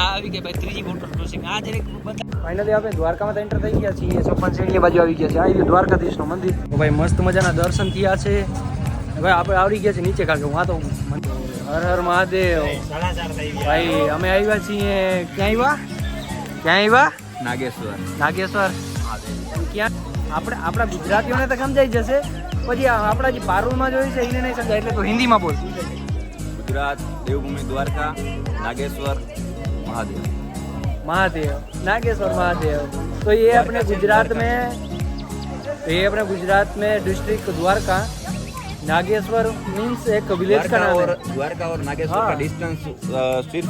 આવી ગઈ ભાઈ ત્રીજી વોટર ક્રોસિંગ. આ જરીક ફાઇનલી આપણે દ્વારકામાં એન્ટર થઈ ગયા છીએ. 56 સીડી બાજુ આવી ગયા છે. આ રહ્યું દ્વારકાધીશનું મંદિર. તો ભાઈ મસ્ત મજાના દર્શન થયા છે. ભાઈ આપણે આવડી ગયા છે નીચે, કારણ કે હું તો હર હર મહાદેવ ભાઈ. અમે આવ્યા છીએ ક્યાં આવ્યા નાગેશ્વર. ક્યાં આપણા ગુજરાતીઓને તો સમજાઈ જશે, પછી આપણા જે પારુલમાં જોયું છે એને નહીં સમજાય, એટલે તો હિન્દીમાં બોલ. गुजरात देवभूमि द्वारका नागेश्वर महादेव नागेश्वर महादेव. तो ये अपने गुजरात में डिस्ट्रिक्ट द्वारका नागेश्वर मीन्स एक विलेज का नाम है. द्वारका और नागेश्वर का डिस्टेंस सिर्फ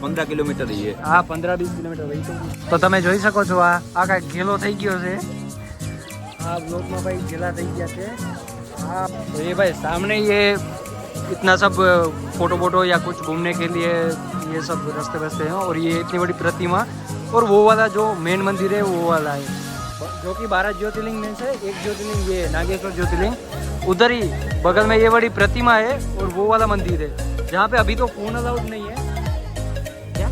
15 किलोमीटर ही है. हाँ 15-20 किलोमीटर वही तो તમે જોઈ શકો છો આ કાંઈ ગેલો થઈ ગયો છે. આ બ્લોકમાં ભાઈ ગેલા થઈ ગયા છે. हाँ तो ये भाई सामने ये इतना सब फोटो या कुछ घूमने के लिए ये सब रास्ते हैं. और ये इतनी बड़ी प्रतिमा, और वो वाला जो मेन मंदिर है वो वाला है, जो कि 12 ज्योतिर्लिंग में से एक ज्योतिर्लिंग ये नागेश्वर ज्योतिर्लिंग. उधर ही बगल में ये बड़ी प्रतिमा है और वो वाला मंदिर है जहाँ पे अभी तो फोन अलाउड नहीं है. क्या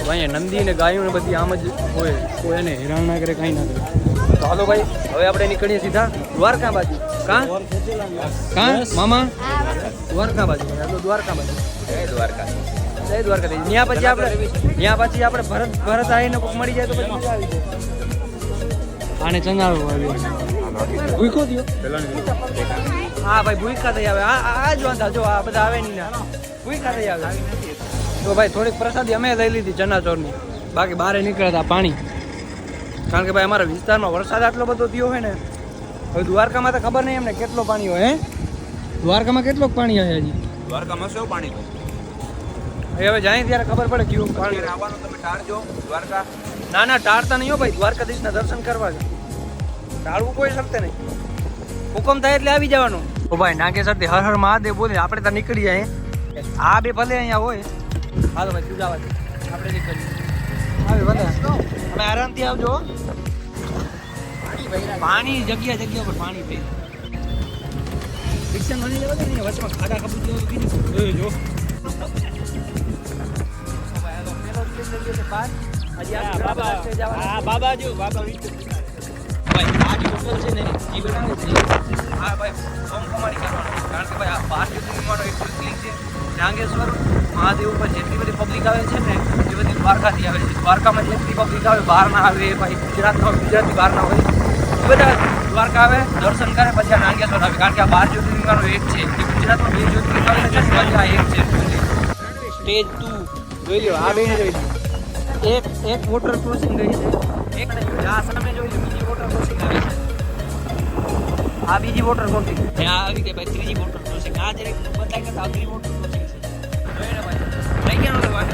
भाई नंदी ने गायों ने बધી આમ જ હોય, કોઈ એને હેરાન ના કરે, કાંઈ ના કરે. તો હાલો ભાઈ હવે આપણે નીકળીએ સીધા દ્વારકા બાજુ. કાં મામા દ્વારકા બાજુ. દ્વારકા બાજુ. જય દ્વારકા. ત્યાં પછી આપણે ભરત આવીને કોક મળી જાય તો પછી મજા આવી જાય. આને ચંગાળો આવ્યો ભૂખો થયો. હા ભાઈ ભૂખા થઈ આવે. આ જ વાંધા, જો આ બધા આવે નહીં ના ભૂખા થઈ આવે. તો ભાઈ થોડીક પ્રસાદી અમે લઈ લીધી ચનાચોરની, બાકી બહાર નીકળ્યા હતા પાણી, કારણ કે ભાઈ અમારા વિસ્તારમાં વરસાદ આટલો બધો થયો હોય ને. હવે દ્વારકામાં તો ખબર નહીં એમને કેટલો પાણી હોય. દ્વારકામાં કેટલોક પાણી હોય હજી? દ્વારકામાં શું પાણી હોય હવે જાય ત્યારે ખબર પડે કેવું પાણી આવવાનું. તમે ટાળજો દ્વારકા. ના ટાળતા નહીં હો ભાઈ, દ્વારકાધીશના દર્શન કરવા છે. ટાળવું કોઈ શકતે નહીં, હુકમ થાય એટલે આવી જવાનું. ઓ ભાઈ નાગેશ્વરથી હર હર મહાદેવ બોલે આપણે ત્યાં નીકળી જાય. આ બે ભલે અહીંયા હોય. હાલો ભાઈ તું જવા દે, આપણે નીકળીએ. આવી બધા તમે આરામથી આવજો. પાણી જગ્યા પર પાણી પી રિક્ષા નહીં લેવા દે ને, વચમાં ખાડા કબૂત લેવું કીધું જો. બાબાજી બાબા ભાઈ આ જે હોટલ છે ને એ બનાવે છે. હા ભાઈ સોમકુમારી કરવાનું, કારણ કે ભાઈ આ 12 જ્યોતિર્લિંગમાંનો એક જ્યોતિર્લિંગ છે નાગેશ્વર મહાદેવ ઉપર. જેટલી બધી પબ્લિક આવે છે ને એ બધી દ્વારકાથી આવે છે. દ્વારકામાં જેટલી પબ્લિક આવે બહાર ના આવે, ભાઈ ગુજરાતી બહાર ના હોય, એ બધા દ્વારકા આવે દર્શન કરે, પછી આ નાગેશ્વર આવે, કારણ કે આ 12 જ્યોતિર્લિંગમાંનો એક છે. એ ગુજરાતમાં 2 જ્યોતિર્લિંગ આવે છે, પછી આ એક છે. સ્ટેજ 2 જોઈ લો, આ બેને જોઈ લો. એક વોટર ક્રોસિંગ ગઈ છે, એક નહીં. આ સામે જોઈ લો બીજી વોટર ક્રોસિંગ આવી છે. આ બીજી વોટર ક્રોસિંગ આવી ગઈ ભાઈ ત્રીજી વોટર ક્રોસિંગ. આ જરીક બતાવી કે આગલી વોટર ક્રોસિંગ છે. જોઈ ને ભાઈ લઈ ગયા નો લેવા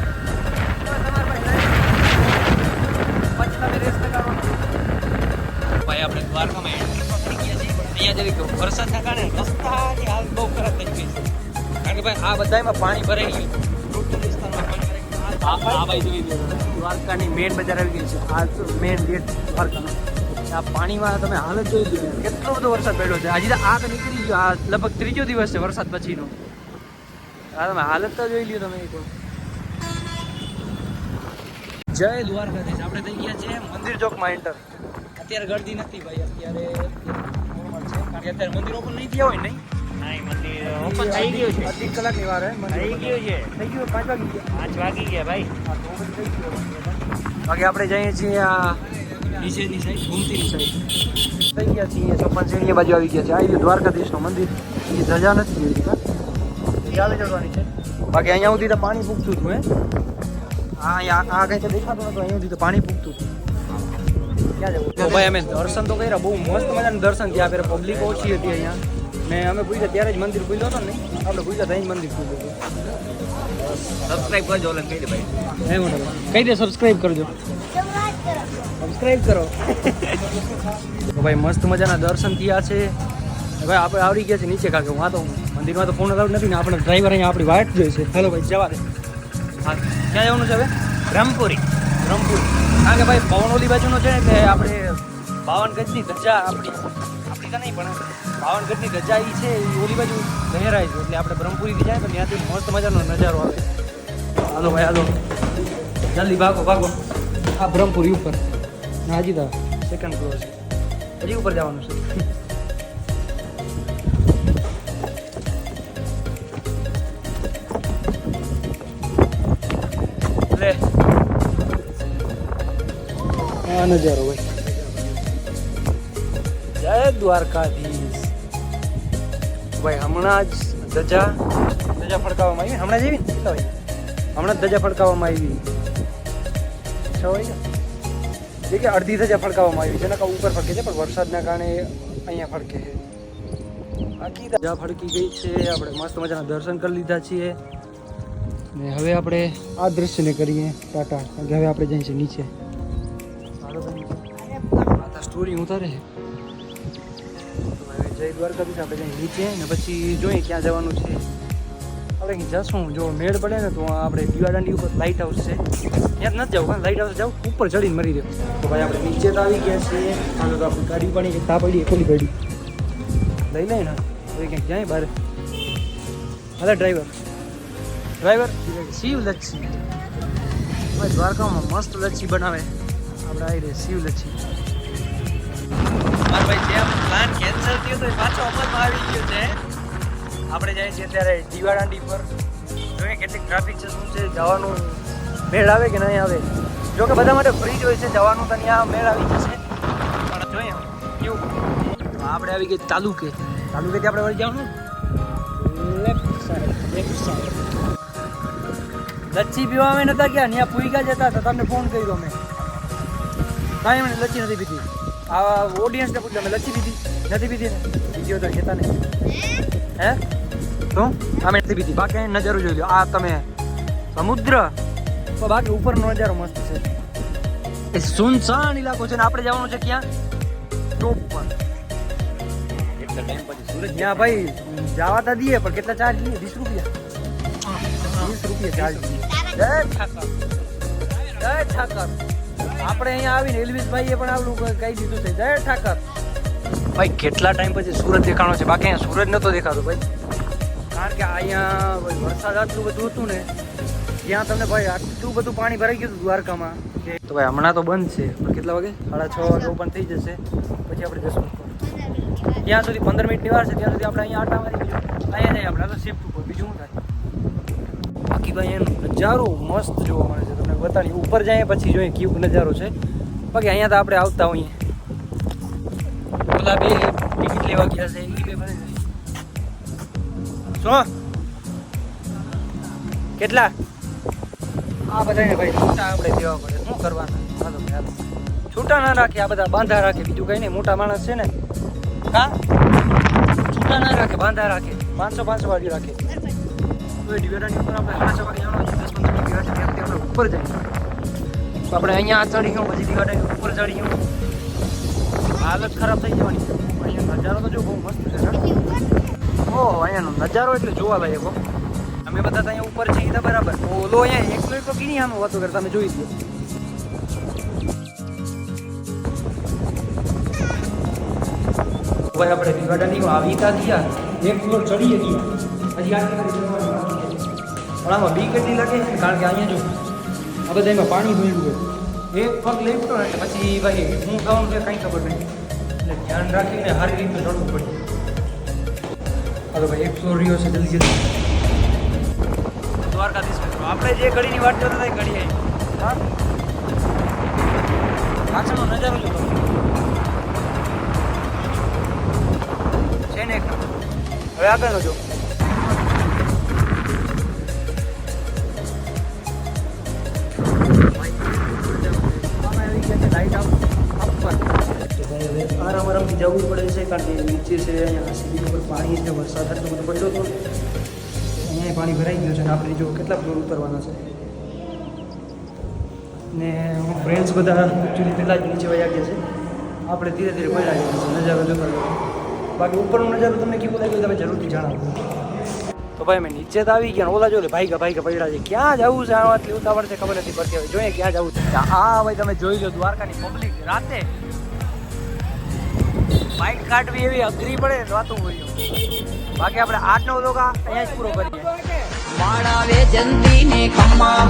પછી તમે રેસ લગાડવાનો. ભાઈ આપણે દ્વારકામાં એન્ટ્રી પકડી ગયા છીએ, પણ અહીંયા જરીક વરસાદના કારણે રસ્તાની હાલ બહુ ખરાબ થઈ ગઈ છે, કારણ કે ભાઈ આ બધામાં પાણી ભરાઈ ગયું. ટોટલ વિસ્તારમાં પાણી ભરાઈ ગયું. આ ભાઈ જોઈ લો દ્વારકાની મેન બજાર આવી ગઈ છે. આ મેન ગેટ દ્વારકાનો. આ પાણીમાં તમે હાલત જોઈ લો, કેટલો બધો વરસાદ પડ્યો છે. હજી આ તો નીકળી ગયો, આ લગભગ 3જો દિવસ છે વરસાદ પછીનો. આ તમે હાલત તો જોઈ લ્યો તમે. તો જય દ્વારકાધીશ. આપણે થઈ ગયા છે મંદિર ચોકમાં એન્ટર. અત્યારે ગળદી નથી ભાઈ, અત્યારે નોર્મલ છે, કારણ કે અત્યારે મંદિર ઓપન નહીં થયા હોય. નહીં મંદિર ઓપન થઈ ગયું છે. 2 કલાકની વાર થઈ ગયું છે. થઈ ગયું 5 વાગી ગયા ભાઈ. બાકી આપણે જઈએ છીએ આ નીચેની સાઈડ, ઘૂમતીની સાઈડ થઈ ગયા છીએ. 56 સીડી બાજુ આવી ગયા છે. આ રહ્યું દ્વારકાધીશનું મંદિર. એ ધજા નથી એવી રીતે ચાલે જવાની છે. બાકી અહીંયા સુધી તો પાણી પૂગતું હતું. આ કઈ તો દેખાતું નતું, અહીંયા સુધી તો પાણી પૂગતું હતું. ક્યાં જવું? તો ભાઈ અમે દર્શન તો કર્યા, બહુ મસ્ત મજાનું દર્શન થયા. પહેલાં પબ્લિક ઓછી હતી અહીંયા, ને અમે પૂછ્યા ત્યારે જ મંદિર ખુલ્યો હતો ને. આપણે પૂછ્યા ત્યાં જ મંદિર ખુલ્યું હતું. સબસ્ક્રાઇબ કરજો, ઓલા કહી દે ભાઈ. કહી દે સબસ્ક્રાઇબ કરજો. સબસ્ક્રાઇબ કરો. તો ભાઈ મસ્ત મજાના દર્શન થયા છે. ભાઈ આપણે આવડી ગયા છે નીચે, કારણ કે હું તો મંદિરમાં તો ફોન અલાઉડ નથી ને. આપણે ડ્રાઈવર અહીંયા આપણી વાટ જોઈ છે. ચાલો ભાઈ જવા દે. હા ક્યાં જવાનું છે હવે? બ્રહ્મપુરી. કારણ કે ભાઈ પવનોલી બાજુનો છે ને, એટલે આપણે 52 ગજની ધજા આપણી તો નહીં, પણ 52 ગજની ધજા એ છે એ ઓલી બાજુ લહેરાય છે. એટલે આપણે બ્રહ્મપુરીથી જાય તો ત્યાંથી મસ્ત મજાનો નજારો આવે. હાલો ભાઈ હાલો, જલ્દી ભાગો ભાગો. આ બ્રહ્મપુરી ઉપર ના, હજી તો સેકન્ડ ફ્લોર છે, હજી ઉપર જવાનું છે. લે આ નજારો ભાઈ, જય દ્વારકાધીશ ભાઈ. હમણાં જ ધજા ફડકાવવામાં આવી, હમણાં જેવી ને ભાઈ, હમણાં જ ધજા ફડકાવવામાં આવી. એ કે અડધી ધજા ફડકાવવામાં આવી છે, જેના ઉપર ફડકે છે, પણ વરસાદના કારણે અહીંયા ફડકે છે. બાકી ધજા ફડકી ગઈ છે. આપણે મસ્ત મજાના દર્શન કરી લીધા છીએ ને હવે આપણે આ દ્રશ્યને કરીએ ટાટા, કારણ કે હવે આપણે જઈએ છીએ નીચે. સ્ટોરી ઉતારે છે. જય દ્વારકાધીશ. આપણે જઈએ નીચે ને પછી જોઈએ ક્યાં જવાનું છે. આપણે અહીં જશું, જો મેળ પડે ને તો આપણે દીવાદાંડી ઉપર લાઇટ હાઉસ છે, ત્યાં નથી જવું. લાઇટ હાઉસ જાવ, ઉપર ચડીને મરી રહ્યો. તો ભાઈ આપણે નીચે તો આવી ગયા છીએ. હાલો તો આપણી ગાડી પણ એક તા પડી, ખોલી પડી લઈ લઈએ ને તો ક્યાંક જાય બહાર. હાલે ડ્રાઈવર શિવ લચ્છી ભાઈ, દ્વારકામાં મસ્ત લચ્છી બનાવે. આપણે આવી રહી શિવ લચ્છી. મારા ભાઈ જેમ પ્લાન કેન્સલ થયો તો પાછો અમલમાં આવી ગયો છે. આપણે જાય છીએ અત્યારે દીવાદાંડી પર. જોઈએ કેટલીક ટ્રાફિક છે, શું છે, જવાનું મેળ આવે કે નહીં આવે. જો કે બધા માટે ફ્રી જ હોય છે, જવાનું તો ત્યાં મેળ આવી જશે. પણ જોઈએ કેવું. તો આપણે આવી ગઈ તાલુકેથી આપણે વળી જવાનું લેફ્ટ સાઈડ. લચ્છી પીવા અમે નતા ગયા, ત્યાં પૂઈકા જતા હતા, તમને ફોન કર્યો અમે. કાંઈ મને લચ્છી નથી પીધી. આ ઓડિયન્સને પૂછ્યું અમે લચ્છી પીધી નથી પીધી ને બીજી તો કહેતા નહીં. હે તો અમે નથી પીધી. બાકી અહીં નજારો જોઈ લો. આ તમે સમુદ્ર, તો બાકી ઉપરનો નજારો મસ્ત છે. એ સુનસાન ઇલાકો છે ને આપણે જવાનું છે ક્યાં? ટોપ પર. ત્યાં ભાઈ જવા તો દઈએ, પણ કેટલા ચાર્જ લઈએ? 20 રૂપિયા. 20 રૂપિયા ચાર્જ. જય ઠાકર. આપણે અહીંયા આવીને એલવીસભાઈએ પણ આવું કહી દીધું છે, જય ઠાકર. ભાઈ કેટલા ટાઈમ પછી સુરત દેખાણો છે, બાકી અહીંયા સુરત નહોતો દેખાતો ભાઈ. કારણ કે અહીંયા વરસાદ આટલું બધું હતું ને, ત્યાં તમને ભાઈ આટલું બધું પાણી ભરાઈ ગયું હતું દ્વારકામાં. તો ભાઈ હમણાં તો બંધ છે, પણ કેટલા વાગે? 6:30 વાગે ઓપન થઈ જશે. પછી આપણે જશું ત્યાં સુધી 15 મિનિટની વાર છે. ત્યાં સુધી આપણે અહીંયા આટા મારી ગયો, અહીંયા જઈએ આપણે તો શિફ્ટ ઉપર. બીજું શું થાય? બાકી ભાઈ એનો નજારો મસ્ત જોવા મળે છે, તમને બતાવીએ. ઉપર જાય પછી જોઈએ કેવો નજારો છે. બાકી અહીંયા તો આપણે આવતા હોઈએ. ઓલા બે ટિકિટ લેવા ગયા છે, એ બે ભરે છે. શું કેટલા? આ બધાને ભાઈ છૂટા આપણે દેવા પડે. શું કરવાના? હાલો ભાઈ હાલો, છૂટા ના રાખે, આ બધા બાંધા રાખે. બીજું કંઈ નહીં, મોટા માણસ છે ને. હા, છૂટા ના રાખે, બાંધા રાખે. 500 વાળી રાખે. તો એ દીવાદાંડી ઉપર આપણે 5 વાગે જવાનું છે. 10-15 મિનિટ ત્યાંથી આપણે ઉપર જઈએ. તો આપણે અહીંયા ચડી ગયું, પછી દીવાદાંડી ઉપર ચડી ગયું. હાલત ખરાબ થઈ જવાની. અહીંયા નજારો તો જો બહુ મસ્ત છે ને. ઓહો, અહીંયાનો નજારો એટલે જોવા લાયક હો. અમે બધા અહીંયા ઉપર છીએ તો બરાબર. ઓલો અહીંયા એકલો કીની આમ વાતો કરે, તમે જોઈ દો. ભાઈ આપણે દીવાદાંડી આવી ગયા, એક ફ્લોર ચડીએ ગયા, હજી આટલી પણ આમાં બી કેટલી લાગે, કારણ કે અહીંયા જો આ બધા એમાં પાણી ભર્યું હોય. એક પગ લઈ પડો ને એટલે પછી ભાઈ હું ખાવાનું છે કાંઈ ખબર નહીં. એટલે ધ્યાન રાખીને સારી રીતે ચડવું પડે. હાલો ભાઈ એક ફ્લોર રહ્યો છે, જલ્દી દ્વારકાધીશ મિત્રો. આપણે જે ઘડીની વાત કરતા હતા એ ઘડી આવી. હા, પાછળનો નજારો જો તમે છે ને. હવે આગળનો જો. લાઈટ આરામથી જવું પડે છે, કારણ કે નીચે છે અહીંયા સીડી ઉપર પાણી છે. વરસાદ આટલો બધો પડ્યો હતો, અહીંયા પાણી ભરાઈ ગયું છે. અને આપણે જો કેટલા ફ્લોર ઉતરવાના છે. ને ફ્રેન્ડ્સ બધા એકચ્યુઅલી પહેલાં જ નીચે વયા ગયા છે. આપણે ધીરે ધીરે વયા ગયા છે નજારો જોતા. બાકી ઉપરનો નજારો તમને કેવું લાગ્યું તમે જરૂરથી જણાવો. તો ભાઈ મેં નીચે તો આવી ગયા. ઓલા જો લે ભાઈ પડ્યા છે. ક્યાં જવું છે? આટલી ઉતાવળ છે, ખબર નથી પડતી. હવે જોઈએ ક્યાં જવું છે. હા ભાઈ તમે જોઈ લો દ્વારકાની પબ્લિક રાતે બાઇક કાઢવી એવી અઘરી પડે વાતું હોય. બાકી આપણે 8-9 લોકો અહીંયા જ પૂરો કરીએ. માળા વેજંતી ને ખમ્મા